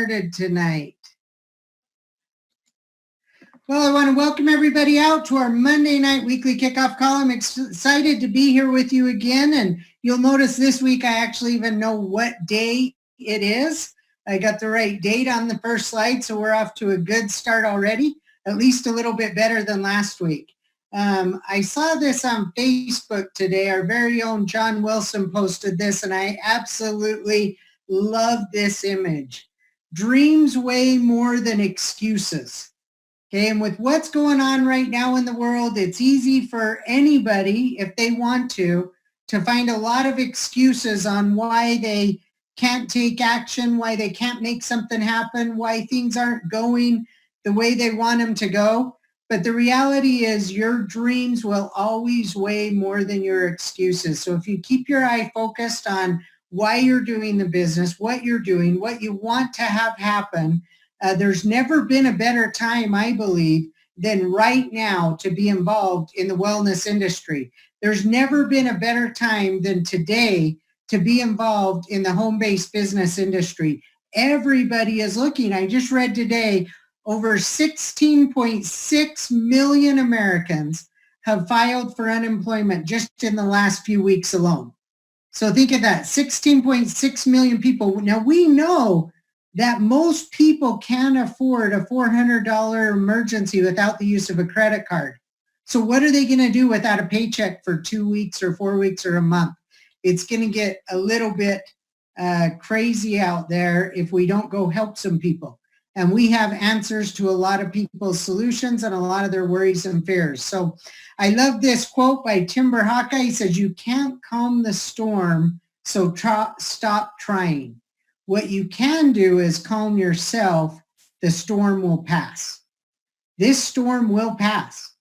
started tonight. Well, I want to welcome everybody out to our Monday night weekly kickoff call. I'm excited to be here with you again. And you'll notice this week, I actually even know what day it is. I got the right date on the first slide, so we're off to a good start already, at least a little bit better than last week. I saw this on Facebook today. Our very own John Wilson posted this, and I absolutely love this image. Dreams weigh more than excuses. Okay, and with what's going on right now in the world, it's easy for anybody, if they want to find a lot of excuses on why they can't take action, why they can't make something happen, why things aren't going the way they want them to go. But the reality is your dreams will always weigh more than your excuses. So if you keep your eye focused on why you're doing the business, what you're doing, what you want to have happen, there's never been a better time, I believe, than right now to be involved in the wellness industry. There's never been a better time than today to be involved in the home-based business industry. Everybody is looking. I just read today, over 16.6 million Americans have filed for unemployment just in the last few weeks alone. So think of that, 16.6 million people. Now we know that most people can't afford a $400 emergency without the use of a credit card. So what are they going to do without a paycheck for 2 weeks or 4 weeks or a month? It's going to get a little bit crazy out there if we don't go help some people. And we have answers to a lot of people's solutions and a lot of their worries and fears. So I love this quote by Timber Hawkeye. He says, "You can't calm the storm, so stop trying. What you can do is calm yourself. The storm will pass." This storm will pass.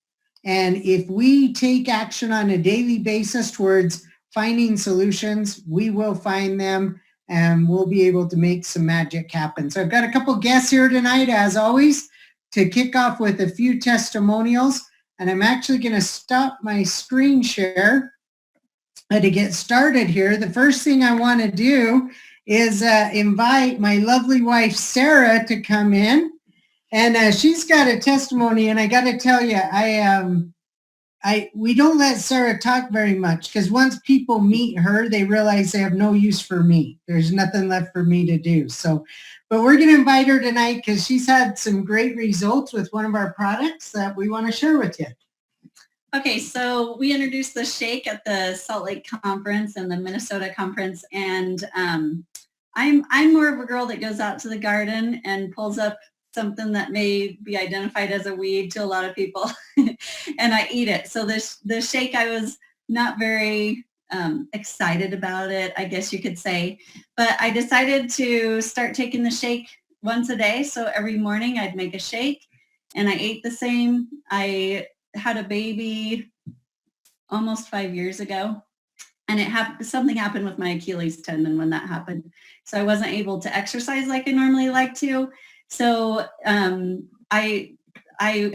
And if we take action on a daily basis towards finding solutions, we will find them and we'll be able to make some magic happen. So I've got a couple guests here tonight, as always, to kick off with a few testimonials. And I'm actually going to stop my screen share to get started here. The first thing I want to do is invite my lovely wife, Sarah, to come in. And she's got a testimony. And I got to tell you, we don't let Sarah talk very much because once people meet her, they realize they have no use for me. There's nothing left for me to do. So, but we're going to invite her tonight because she's had some great results with one of our products that we want to share with you. Okay, so we introduced the shake at the Salt Lake conference and the Minnesota conference, and I'm more of a girl that goes out to the garden and pulls up something that may be identified as a weed to a lot of people, and I eat it. So the shake, I was not very excited about it, I guess you could say, but I decided to start taking the shake once a day. So every morning I'd make a shake, and I ate the same. I had a baby almost 5 years ago, and something happened with my Achilles tendon when that happened. So I wasn't able to exercise like I normally like to. So I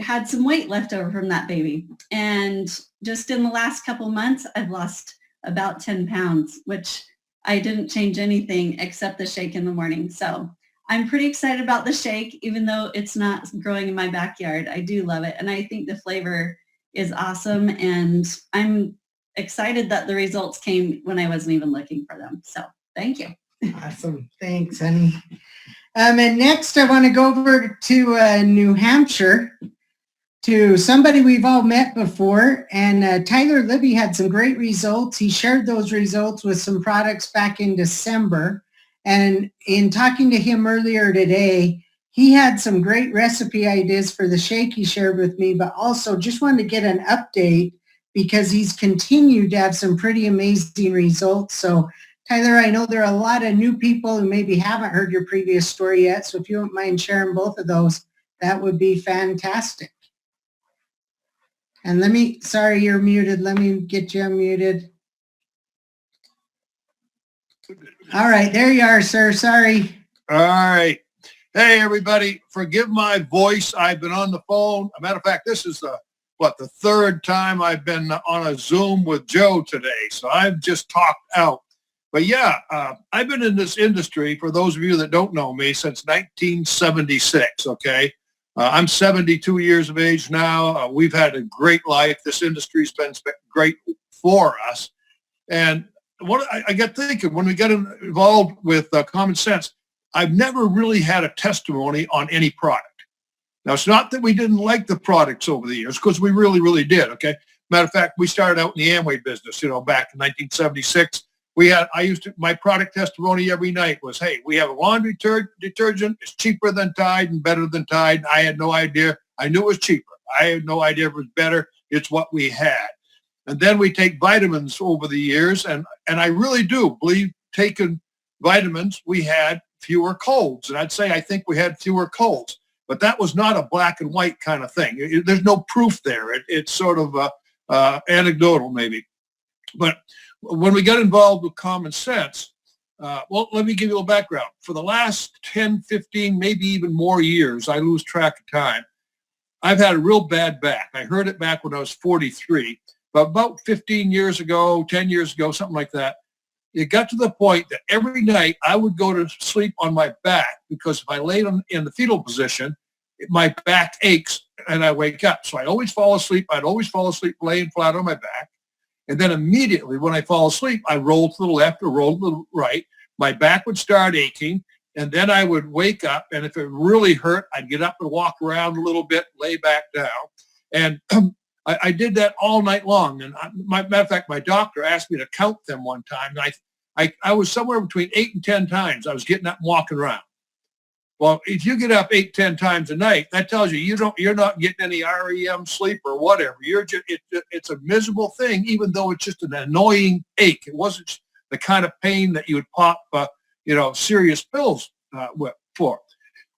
had some weight left over from that baby. And just in the last couple months, I've lost about 10 pounds, which I didn't change anything except the shake in the morning. So I'm pretty excited about the shake, even though it's not growing in my backyard. I do love it. And I think the flavor is awesome. And I'm excited that the results came when I wasn't even looking for them. So thank you. Awesome. Thanks, honey. And next I want to go over to New Hampshire to somebody we've all met before. And Tyler Libby had some great results. He shared those results with some products back in December. And in talking to him earlier today, he had some great recipe ideas for the shake he shared with me, but also just wanted to get an update because he's continued to have some pretty amazing results. So Tyler, I know there are a lot of new people who maybe haven't heard your previous story yet. So if you don't mind sharing both of those, that would be fantastic. And sorry, you're muted. Let me get you unmuted. All right, there you are, sir. Sorry. All right. Hey, everybody. Forgive my voice. I've been on the phone. As a matter of fact, this is the third time I've been on a Zoom with Joe today. So I've just talked out. But yeah, I've been in this industry, for those of you that don't know me, since 1976, okay? I'm 72 years of age now. We've had a great life. This industry's been great for us. And what I got thinking, when we got involved with Common Sense, I've never really had a testimony on any product. Now, it's not that we didn't like the products over the years, because we really, really did, okay? Matter of fact, we started out in the Amway business, back in 1976. My product testimony every night was, hey, we have a laundry detergent. It's cheaper than Tide and better than Tide. I had no idea. I knew it was cheaper. I had no idea it was better. It's what we had. And then we take vitamins over the years. And I really do believe taking vitamins, we had fewer colds. And I think we had fewer colds. But that was not a black and white kind of thing. There's no proof there. It's sort of anecdotal maybe. But when we got involved with Common Sense, well, let me give you a little background. For the last 10, 15, maybe even more years, I lose track of time, I've had a real bad back. I heard it back when I was 43, but about 15 years ago, 10 years ago, something like that, it got to the point that every night I would go to sleep on my back, because if I laid in the fetal position, my back aches and I wake up. So I always fall asleep. I'd always fall asleep laying flat on my back. And then immediately when I fall asleep, I roll to the left or roll to the right. My back would start aching. And then I would wake up. And if it really hurt, I'd get up and walk around a little bit, lay back down. And I did that all night long. And matter of fact, my doctor asked me to count them one time. And I was somewhere between 8 and 10 times I was getting up and walking around. Well, if you get up 8, 10 times a night, that tells you you're not getting any REM sleep or whatever. It's a miserable thing, even though it's just an annoying ache. It wasn't the kind of pain that you would pop, serious pills for.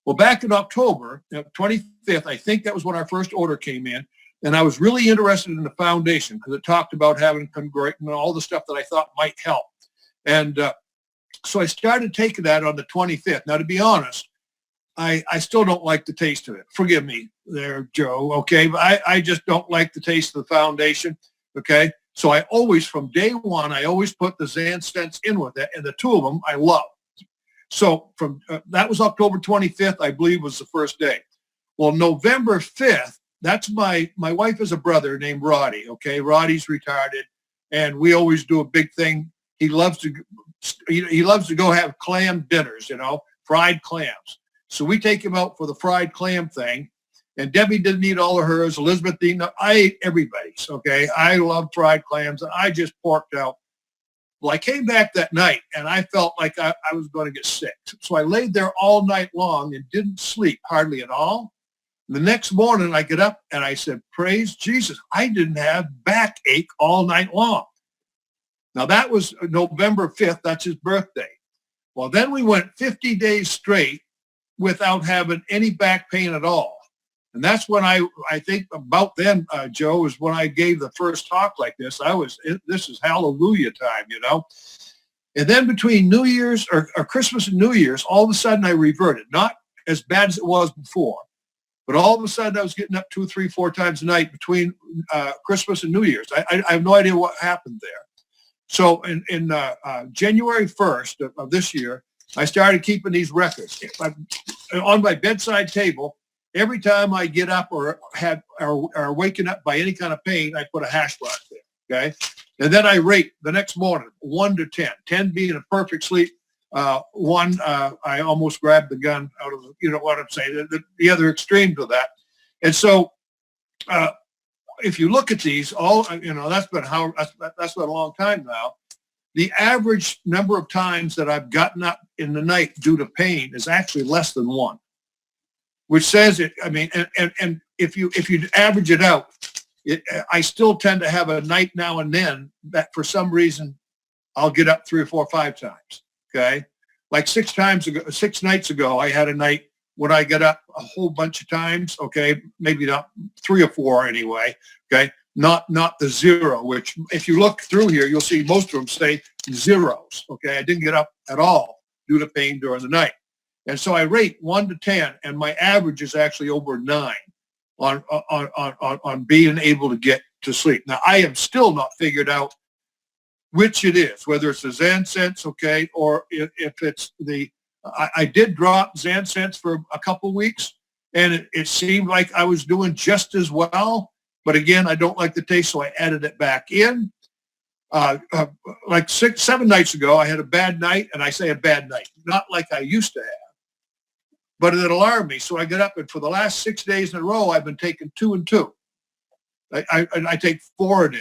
Well, back in October 25th, I think that was when our first order came in, and I was really interested in the foundation because it talked about having congruent and all the stuff that I thought might help. And so I started taking that on the 25th. Now, to be honest, I still don't like the taste of it. Forgive me there, Joe, okay? But I just don't like the taste of the foundation, okay? So I always, from day one, I always put the Zansense in with it, and the two of them I love. So from that was October 25th, I believe, was the first day. Well, November 5th, that's my wife has a brother named Roddy, okay? Roddy's retarded, and we always do a big thing. He loves to go have clam dinners, fried clams. So we take him out for the fried clam thing, and Debbie didn't eat all of hers. Elizabeth didn't. I ate everybody's, okay? I love fried clams, and I just porked out. Well, I came back that night, and I felt like I was going to get sick. So I laid there all night long and didn't sleep hardly at all. The next morning, I get up, and I said, praise Jesus, I didn't have backache all night long. Now, that was November 5th. That's his birthday. Well, then we went 50 days straight without having any back pain at all. And that's when I think about then, Joe, is when I gave the first talk like this. This is hallelujah time, And then between New Year's or Christmas and New Year's, all of a sudden I reverted. Not as bad as it was before, but all of a sudden I was getting up 2, 3, 4 times a night between Christmas and New Year's. I have no idea what happened there. So in January 1st of this year, I started keeping these records. On my bedside table, every time I get up or waking up by any kind of pain, I put a hash mark there, okay? And then I rate the next morning, 1 to 10, 10 being a perfect sleep. 1, I almost grabbed the gun out of, what I'm saying, the other extreme to that. And so if you look at these, that's been a long time now. The average number of times that I've gotten up in the night due to pain is actually less than 1, which says it. I mean, and if you average it out, I still tend to have a night now and then that for some reason I'll get up 3 or 4 or 5 times. Okay, like 6 nights ago, I had a night when I got up a whole bunch of times. Okay, maybe not 3 or 4 anyway. Okay. Not the 0, which if you look through here, you'll see most of them say 0s. Okay, I didn't get up at all due to pain during the night. And so I rate 1 to 10, and my average is actually over 9 on being able to get to sleep. Now, I have still not figured out which it is, whether it's the Zansense, okay, or if it's the, I did drop Zansense for a couple weeks, and it seemed like I was doing just as well. But again, I don't like the taste, so I added it back in. Like 7 nights ago, I had a bad night, and I say a bad night, not like I used to have, but it alarmed me. So I got up, and for the last 6 days in a row, I've been taking 2 and 2. I take 4 a day.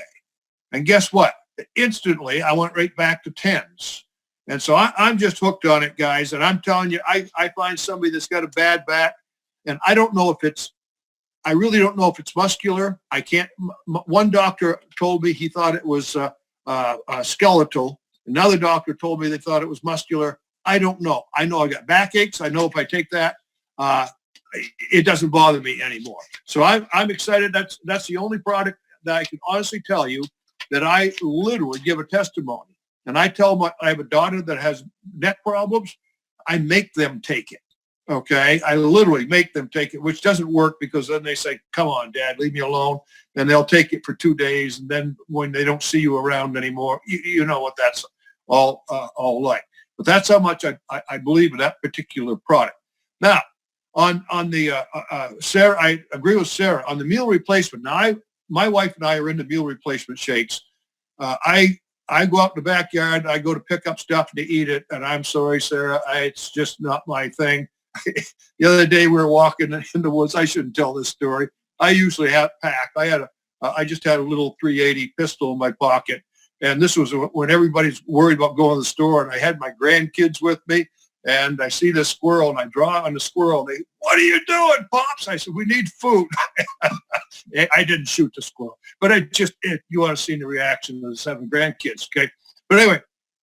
And guess what? Instantly, I went right back to 10s. And so I'm just hooked on it, guys. And I'm telling you, I find somebody that's got a bad back, and I don't know if I really don't know if it's muscular. I can't. One doctor told me he thought it was skeletal. Another doctor told me they thought it was muscular. I don't know. I know I got backaches. I know if I take that, it doesn't bother me anymore. So I'm excited. That's the only product that I can honestly tell you that I literally give a testimony. And I have a daughter that has neck problems. I make them take it. Okay. I literally make them take it, which doesn't work because then they say, come on, Dad, leave me alone. And they'll take it for 2 days. And then when they don't see you around anymore, you know what that's all like. But that's how much I believe in that particular product. Now, on the Sarah, I agree with Sarah on the meal replacement. Now, my wife and I are into meal replacement shakes. I go out in the backyard. I go to pick up stuff to eat it, and I'm sorry, Sarah, it's just not my thing. The other day we were walking in the woods. I shouldn't tell this story. I usually have pack. I just had a little 380 pistol in my pocket, and this was when everybody's worried about going to the store, and I had my grandkids with me. And I see this squirrel, and I draw on the squirrel. And what are you doing, Pops? I said, we need food. I didn't shoot the squirrel. But you want to see the reaction of the 7 grandkids, okay? But anyway,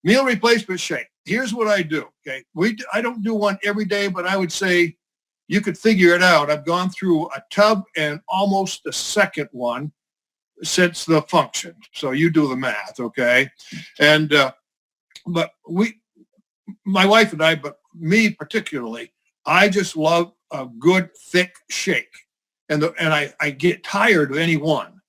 meal replacement shake. Here's what I do, okay? I don't do one every day, but I would say you could figure it out. I've gone through a tub and almost a second one since the function. So you do the math, okay? And but my wife and I, but me particularly, I just love a good thick shake, and I get tired of any one.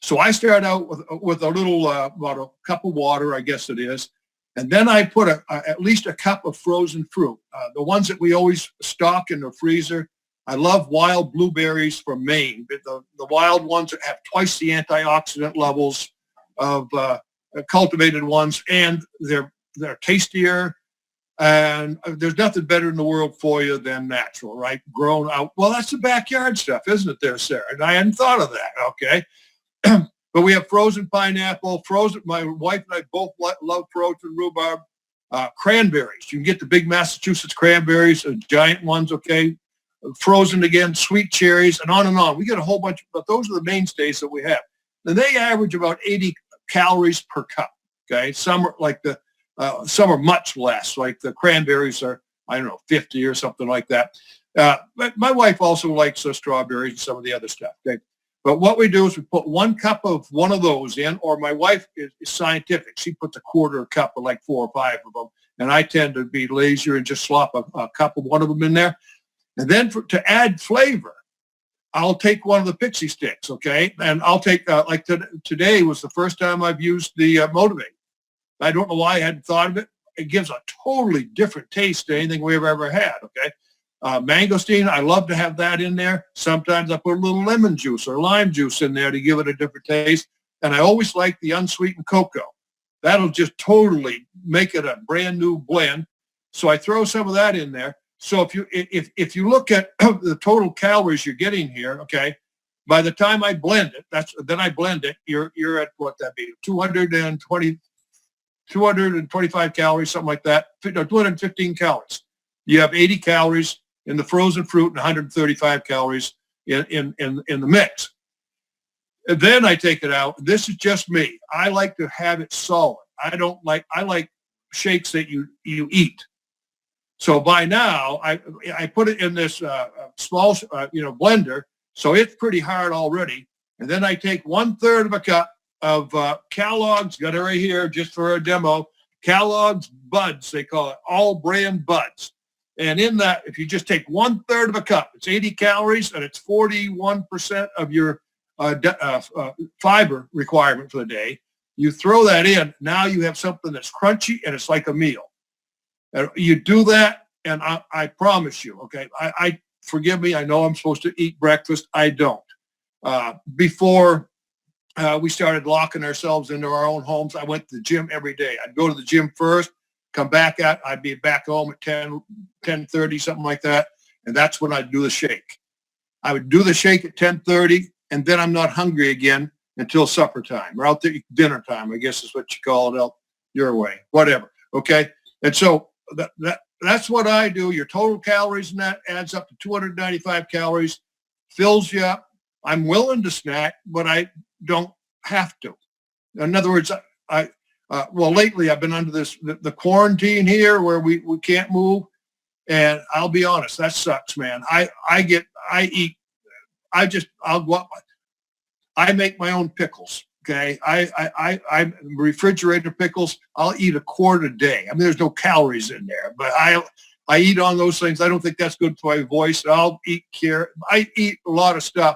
So I start out with a little about a cup of water, I guess it is, and then I put at least a cup of frozen fruit, the ones that we always stock in the freezer. I love wild blueberries from Maine, the wild ones that have twice the antioxidant levels of cultivated ones, and they're tastier. And there's nothing better in the world for you than natural, right? Grown out. Well, that's the backyard stuff, isn't it there, Sarah? And I hadn't thought of that, okay? But we have frozen pineapple, my wife and I both love frozen rhubarb, cranberries. You can get the big Massachusetts cranberries, giant ones, okay? Frozen again, sweet cherries, and on and on. We get a whole bunch, but those are the mainstays that we have. And they average about 80 calories per cup, okay? Some are like some are much less, like the cranberries are, I don't know, 50 or something like that. But my wife also likes strawberries and some of the other stuff. Okay? But what we do is we put 1 cup of one of those in, or my wife is scientific. She puts a quarter cup of like 4 or 5 of them. And I tend to be lazier and just slop a cup of one of them in there. And then to add flavor, I'll take one of the pixie sticks, okay? And I'll take, today was the first time I've used the Motivate. I don't know why I hadn't thought of it. It gives a totally different taste to anything we've ever had, okay? Mangosteen, I love to have that in there. Sometimes I put a little lemon juice or lime juice in there to give it a different taste. And I always like the unsweetened cocoa. That'll just totally make it a brand new blend. So I throw some of that in there. So if you look at the total calories you're getting here, okay, by the time I blend it, you're at what that be, 225 calories, something like that, 215 calories. You have 80 calories in the frozen fruit and 135 calories in the mix. And then I take it out. This is just me. I like to have it solid. I like shakes that you eat. So by now, I put it in this small, blender. So it's pretty hard already. And then I take 1/3 of a cup of Kellogg's, got it right here just for a demo, Kellogg's Buds, they call it, all brand Buds. And in that, if you just take 1/3 of a cup, it's 80 calories and it's 41% of your fiber requirement for the day. You throw that in, now you have something that's crunchy and it's like a meal. And you do that, and I promise you, okay, I forgive me, I know I'm supposed to eat breakfast. I don't. Before we started locking ourselves into our own homes, I went to the gym every day. I'd go to the gym first, come back I'd be back home at 10:30, something like that. And that's when I'd do the shake. I would do the shake at 10:30, and then I'm not hungry again until supper time, or out there, dinner time, I guess is what you call it out your way, whatever. Okay. And so that's what I do. Your total calories in that adds up to 295 calories, fills you up. I'm willing to snack, but I don't have to. In other words, well, lately I've been under the quarantine here where we can't move. And I'll be honest, that sucks, man. I make my own pickles. Okay. I refrigerator pickles. I'll eat a quart a day. I mean, there's no calories in there, but I eat on those things. I don't think that's good for my voice. I'll eat carrot. I eat a lot of stuff,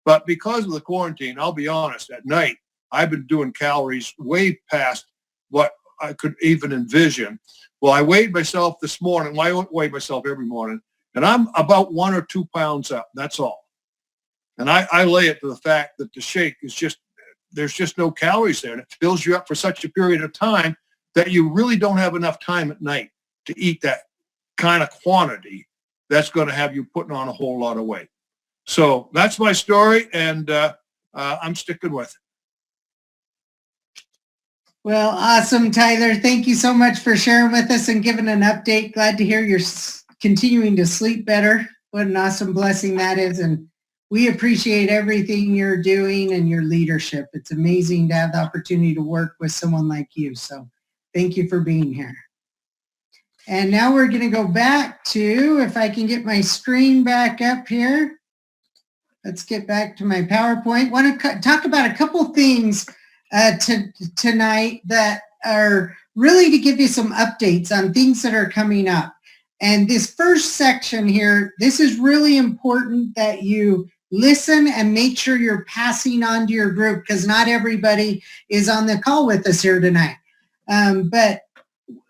but because of the quarantine, I'll be honest, at night, I've been doing calories way past what I could even envision. Well, I weighed myself this morning. Well, I weigh myself every morning, and I'm about 1 or 2 pounds up. That's all. And I lay it to the fact that the shake is there's just no calories there. And it fills you up for such a period of time that you really don't have enough time at night to eat that kind of quantity that's going to have you putting on a whole lot of weight. So that's my story, and I'm sticking with it. Well, awesome, Tyler. Thank you so much for sharing with us and giving an update. Glad to hear you're continuing to sleep better. What an awesome blessing that is. And we appreciate everything you're doing and your leadership. It's amazing to have the opportunity to work with someone like you. So thank you for being here. And now we're going to go back to, if I can get my screen back up here. Let's get back to my PowerPoint. Want to talk about a couple things tonight that are really to give you some updates on things that are coming up. And this first section here, this is really important that you listen and make sure you're passing on to your group, because not everybody is on the call with us here tonight. But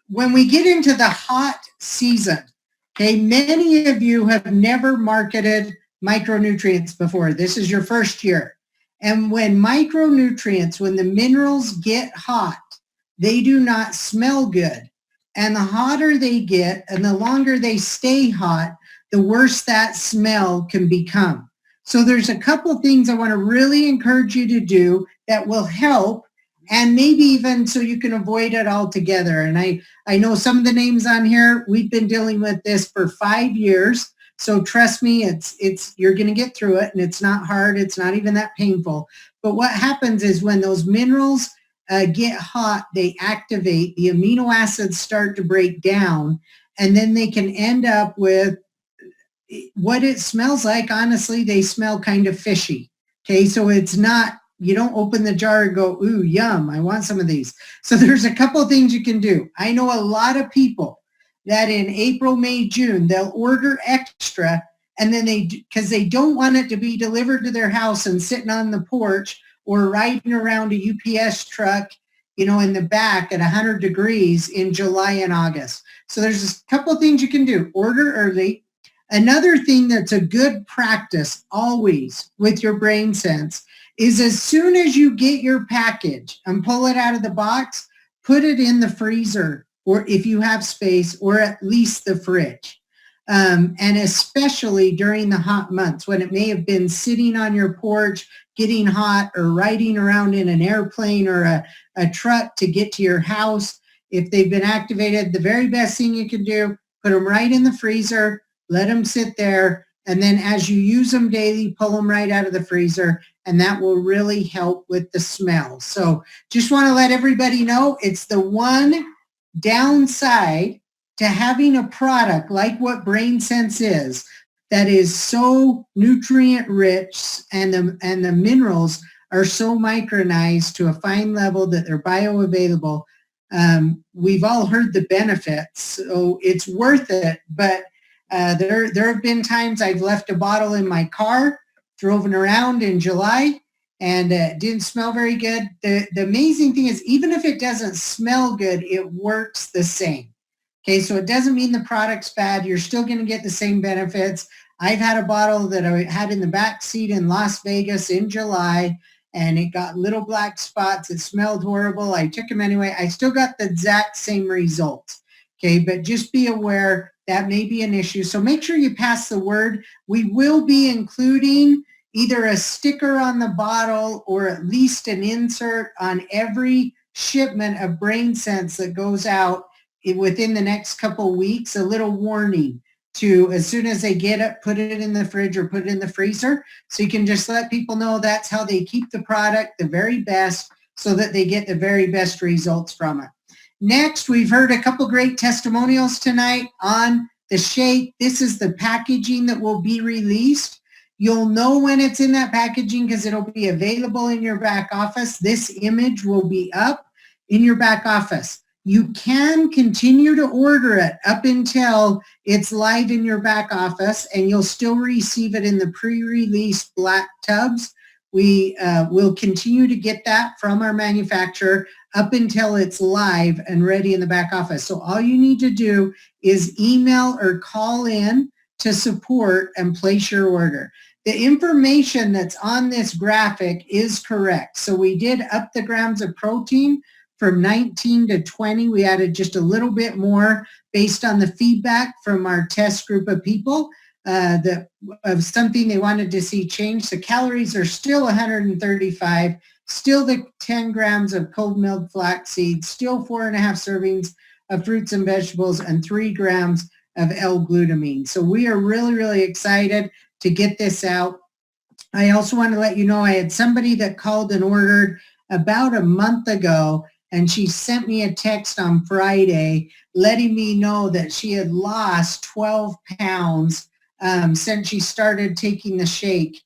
when we get into the hot season, okay, many of you have never marketed micronutrients before. This is your first year. And when micronutrients, when the minerals get hot, they do not smell good. And the hotter they get and the longer they stay hot, the worse that smell can become. So there's a couple things I want to really encourage you to do that will help, and maybe even so you can avoid it altogether. And I know some of the names on here, we've been dealing with this for 5 years. So trust me, it's you're going to get through it, and it's not hard. It's not even that painful. But what happens is when those minerals get hot, they activate, the amino acids start to break down, and then they can end up with what it smells like. Honestly, they smell kind of fishy. Okay, so it's not, you don't open the jar and go, ooh, yum, I want some of these. So there's a couple of things you can do. I know a lot of people that in April, May, June, they'll order extra, and then because they don't want it to be delivered to their house and sitting on the porch or riding around a UPS truck, in the back at 100 degrees in July and August. So there's a couple of things you can do. Order early. Another thing that's a good practice always with your brain sense is as soon as you get your package and pull it out of the box, put it in the freezer, or if you have space, or at least the fridge. And especially during the hot months when it may have been sitting on your porch, getting hot, or riding around in an airplane or a truck to get to your house. If they've been activated, the very best thing you can do, put them right in the freezer, let them sit there, and then as you use them daily, pull them right out of the freezer, and that will really help with the smell. So just want to let everybody know it's the one downside to having a product like what BrainSense is, that is so nutrient rich, and the minerals are so micronized to a fine level that they're bioavailable. We've all heard the benefits, so it's worth it. But there have been times I've left a bottle in my car, driven around in July, and it didn't smell very good. The amazing thing is, even if it doesn't smell good, it works the same. Okay, so it doesn't mean the product's bad. You're still going to get the same benefits. I've had a bottle that I had in the back seat in Las Vegas in July, and it got little black spots. It smelled horrible. I took them anyway. I still got the exact same results. Okay, but just be aware that may be an issue. So make sure you pass the word. We will be including either a sticker on the bottle or at least an insert on every shipment of Brain Sense that goes out within the next couple weeks, a little warning to, as soon as they get it, put it in the fridge or put it in the freezer. So you can just let people know that's how they keep the product the very best, so that they get the very best results from it. Next, we've heard a couple great testimonials tonight on the shake. This is the packaging that will be released. You'll know when it's in that packaging because it'll be available in your back office. This image will be up in your back office. You can continue to order it up until it's live in your back office, and you'll still receive it in the pre-release black tubs. We will continue to get that from our manufacturer up until it's live and ready in the back office. So all you need to do is email or call in to support and place your order. The information that's on this graphic is correct. So we did up the grams of protein from 19 to 20. We added just a little bit more based on the feedback from our test group of people of something they wanted to see change. The calories are still 135, still the 10 grams of cold milled flax seeds, still 4.5 servings of fruits and vegetables, and 3 grams of L-glutamine. So we are really, really excited to get this out. I also want to let you know I had somebody that called and ordered about a month ago, and she sent me a text on Friday letting me know that she had lost 12 pounds since she started taking the shake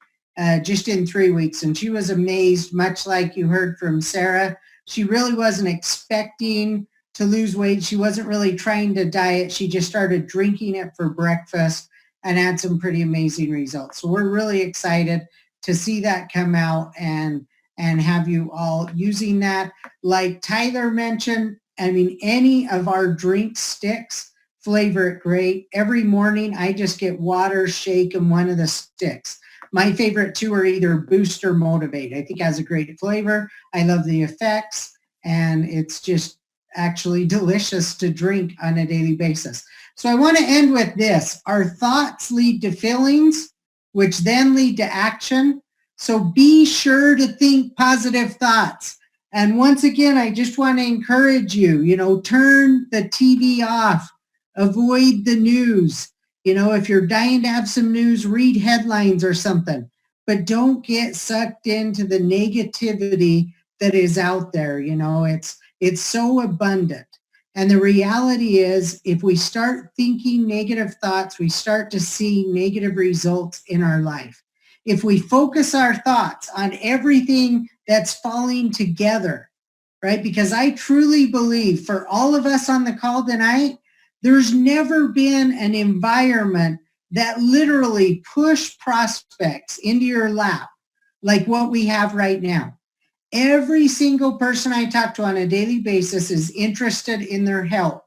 just in 3 weeks. And she was amazed, much like you heard from Sarah. She really wasn't expecting to lose weight. She wasn't really trying to diet. She just started drinking it for breakfast and had some pretty amazing results. So we're really excited to see that come out and have you all using that. Like Tyler mentioned, I mean, any of our drink sticks flavor it great. Every morning I just get water, shake, and one of the sticks. My favorite two are either Boost or Motivate. I think it has a great flavor. I love the effects, and it's just actually delicious to drink on a daily basis. So I want to end with this. Our thoughts lead to feelings, which then lead to action. So be sure to think positive thoughts. And once again, I just want to encourage you, turn the TV off, avoid the news. If you're dying to have some news, read headlines or something, but don't get sucked into the negativity that is out there. It's so abundant. And the reality is, if we start thinking negative thoughts, we start to see negative results in our life. If we focus our thoughts on everything that's falling together, right? Because I truly believe for all of us on the call tonight, there's never been an environment that literally pushed prospects into your lap like what we have right now. Every single person I talk to on a daily basis is interested in their health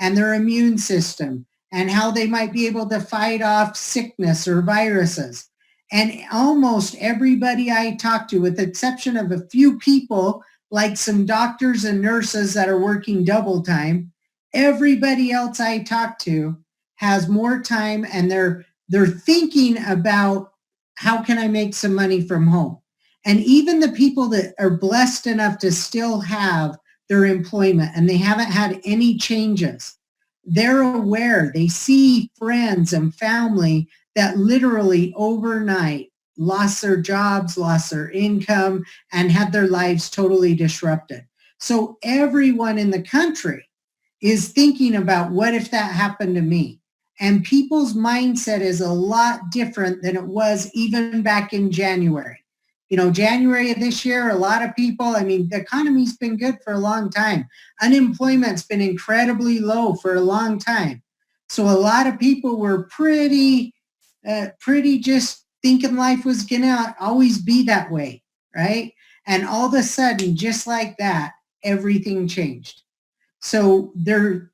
and their immune system and how they might be able to fight off sickness or viruses. And almost everybody I talk to, with the exception of a few people, like some doctors and nurses that are working double time, everybody else I talk to has more time, and they're thinking about how can I make some money from home. And even the people that are blessed enough to still have their employment and they haven't had any changes, they're aware. They see friends and family that literally overnight lost their jobs, lost their income, and had their lives totally disrupted. So everyone in the country is thinking about, what if that happened to me? And people's mindset is a lot different than it was even back in January. January of this year, a lot of people, the economy's been good for a long time. Unemployment's been incredibly low for a long time. So a lot of people were pretty just thinking life was going to always be that way. right? And all of a sudden, just like that, everything changed. So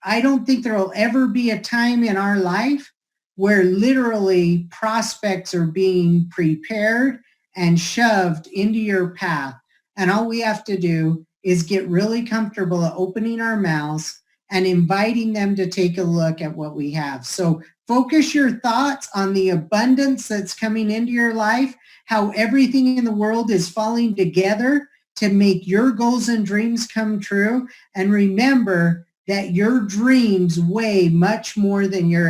I don't think there will ever be a time in our life where literally prospects are being prepared and shoved into your path. And all we have to do is get really comfortable at opening our mouths and inviting them to take a look at what we have. So focus your thoughts on the abundance that's coming into your life, how everything in the world is falling together to make your goals and dreams come true. And remember that your dreams weigh much more than your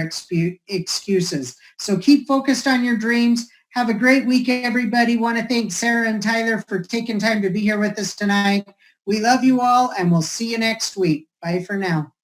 excuses. So keep focused on your dreams. Have a great week, everybody. Want to thank Sarah and Tyler for taking time to be here with us tonight. We love you all, and we'll see you next week. Bye for now.